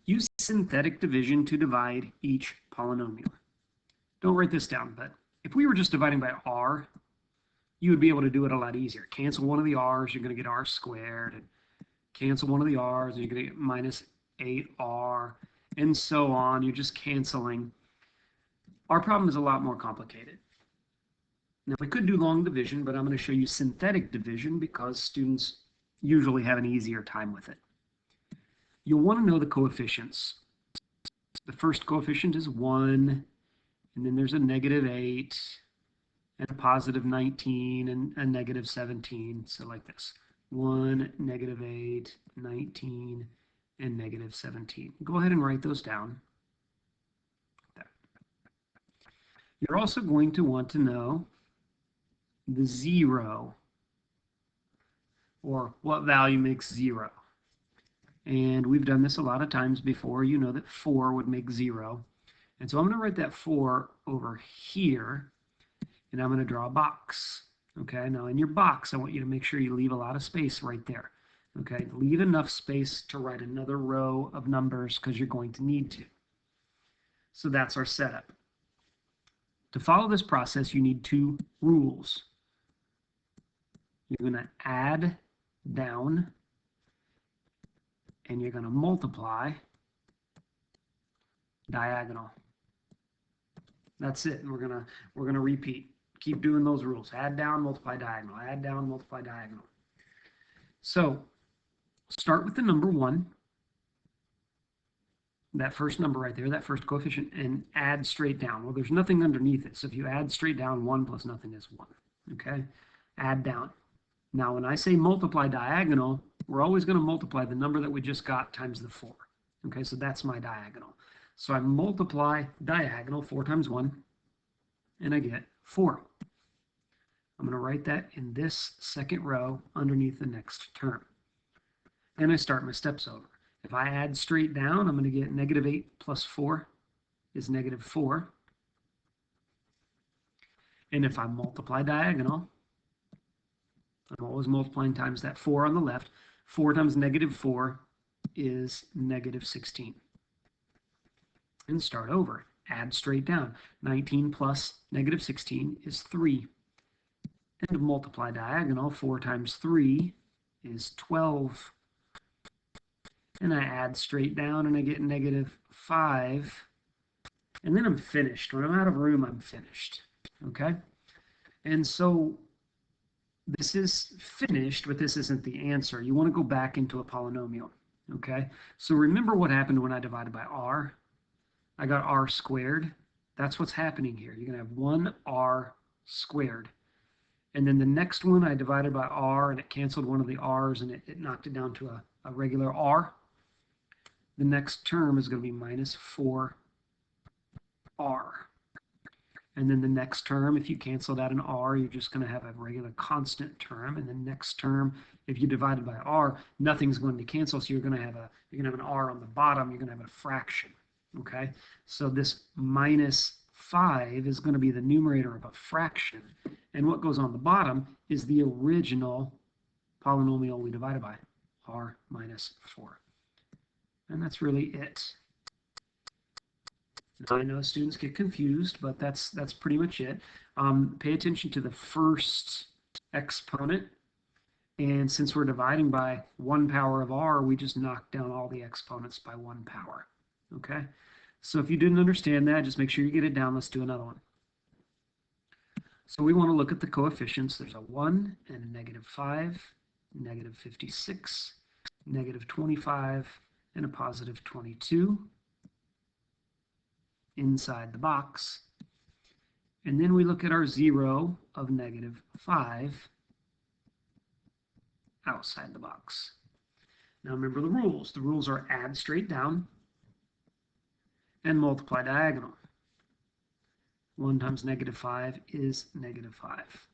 Use synthetic division to divide each polynomial. Don't write this down, but if we were just dividing by r, you would be able to do it a lot easier. Cancel one of the r's, you're going to get r squared. And cancel one of the r's, and you're going to get minus 8r, and so on. You're just canceling. Our problem is a lot more complicated. Now, we could do long division, but I'm going to show you synthetic division because students usually have an easier time with it. You'll want to know the coefficients. The first coefficient is 1, and then there's a -8, and a positive 19, and a negative 17. So like this, 1, -8, 19, and negative 17. Go ahead and write those down. You're also going to want to know the 0, or what value makes 0. And we've done this a lot of times before. You know that 4 would make 0. And so I'm going to write that 4 over here, and I'm going to draw a box. Okay, now in your box, I want you to make sure you leave a lot of space right there. Okay, leave enough space to write another row of numbers because you're going to need to. So that's our setup. To follow this process, you need 2 rules. You're going to add down, and you're going to multiply diagonal. That's it. And we're going to repeat. Keep doing those rules. Add down, multiply diagonal. Add down, multiply diagonal. So start with the number 1. That first number right there, that first coefficient, and add straight down. Well, there's nothing underneath it. So if you add straight down, 1 plus nothing is 1. Okay? Add down. Now, when I say multiply diagonal, we're always going to multiply the number that we just got times the 4. Okay, so that's my diagonal. So I multiply diagonal, 4 times 1, and I get 4. I'm going to write that in this second row underneath the next term. And I start my steps over. If I add straight down, I'm going to get -8 plus 4 is -4. And if I multiply diagonal, I'm always multiplying times that 4 on the left. 4 times -4 is -16. And start over. Add straight down. 19 plus -16 is 3. And multiply diagonal. 4 times 3 is 12. And I add straight down, and I get -5. And then I'm finished. When I'm out of room, I'm finished. Okay? And so this is finished, but this isn't the answer. You want to go back into a polynomial. Okay? So remember what happened when I divided by r? I got r squared. That's what's happening here. You're going to have 1r squared. And then the next one, I divided by r, and it canceled one of the r's, and it knocked it down to a regular r. The next term is going to be -4r. And then the next term, if you canceled out an r, you're just going to have a regular constant term. And the next term, if you divided by r, nothing's going to cancel, so you're going to have an r on the bottom. You're going to have a fraction. Okay, so this -5 is going to be the numerator of a fraction, and what goes on the bottom is the original polynomial we divided by, r minus 4. And that's really it. Now, I know students get confused, but that's pretty much it. Pay attention to the first exponent, and since we're dividing by 1 power of r, we just knock down all the exponents by 1 power. Okay, so if you didn't understand that, just make sure you get it down. Let's do another one. So we want to look at the coefficients. There's a 1 and a -5, -56, -25, and a +22 inside the box. And then we look at our 0 of -5 outside the box. Now remember the rules. The rules are add straight down and multiply diagonal. 1 times -5 is -5.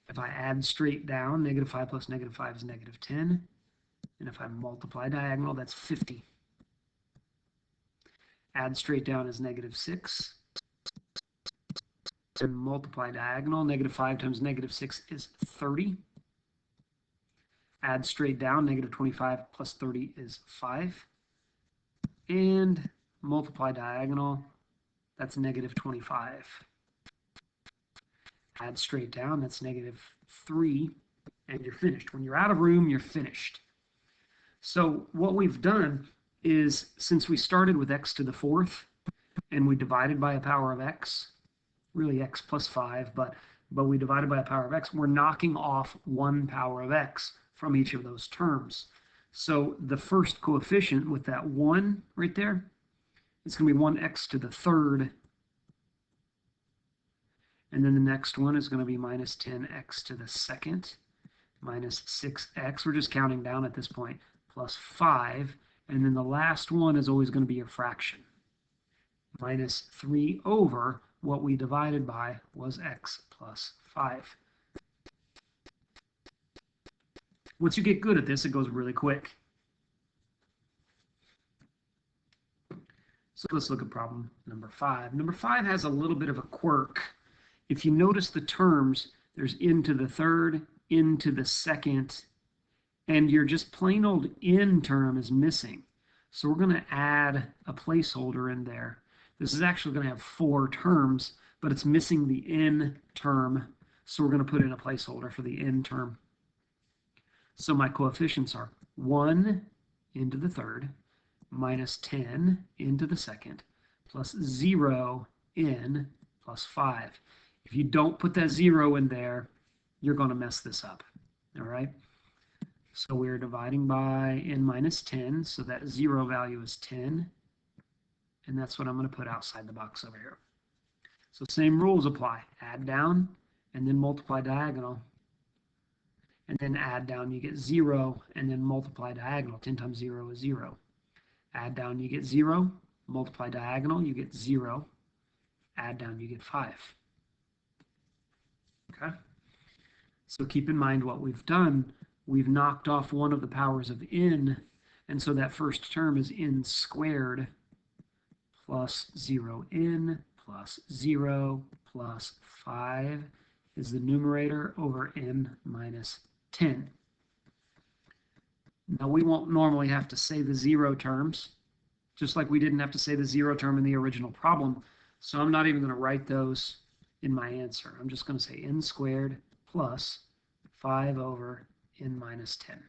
If I add straight down, -5 plus -5 is -10. And if I multiply diagonal, that's 50. Add straight down is -6. And multiply diagonal, -5 times -6 is 30. Add straight down, -25 plus 30 is 5. and multiply diagonal, that's negative 25. Add straight down, that's negative 3, and you're finished. When you're out of room, you're finished. So what we've done is, since we started with x to the fourth, and we divided by a power of x, really x plus 5, but we divided by a power of x, we're knocking off one power of x from each of those terms. So the first coefficient with that 1 right there, it's going to be 1x to the third. And then the next one is going to be minus 10x to the second, minus 6x. We're just counting down at this point, plus 5. And then the last one is always going to be a fraction. Minus 3 over what we divided by was x plus 5. Once you get good at this, it goes really quick. So let's look at problem number 5. Number 5 has a little bit of a quirk. If you notice the terms, there's n to the third, n to the second, and your just plain old n term is missing. So we're going to add a placeholder in there. This is actually going to have 4 terms, but it's missing the n term, so we're going to put in a placeholder for the n term. So my coefficients are 1 n to the third, minus 10 n to the second, plus 0 n plus 5. If you don't put that 0 in there, you're going to mess this up. All right? So we're dividing by n minus 10, so that 0 value is 10. And that's what I'm going to put outside the box over here. So same rules apply. Add down, and then multiply diagonal. And then add down, you get 0, and then multiply diagonal. 10 times 0 is 0. Add down, you get 0. Multiply diagonal, you get 0. Add down, you get 5. Okay? So keep in mind what we've done. We've knocked off one of the powers of n, and so that first term is n squared plus 0n plus 0 plus 5 is the numerator over n minus 10. Now we won't normally have to say the 0 terms, just like we didn't have to say the 0 term in the original problem, so I'm not even going to write those in my answer. I'm just going to say n squared plus 5 over n minus 10.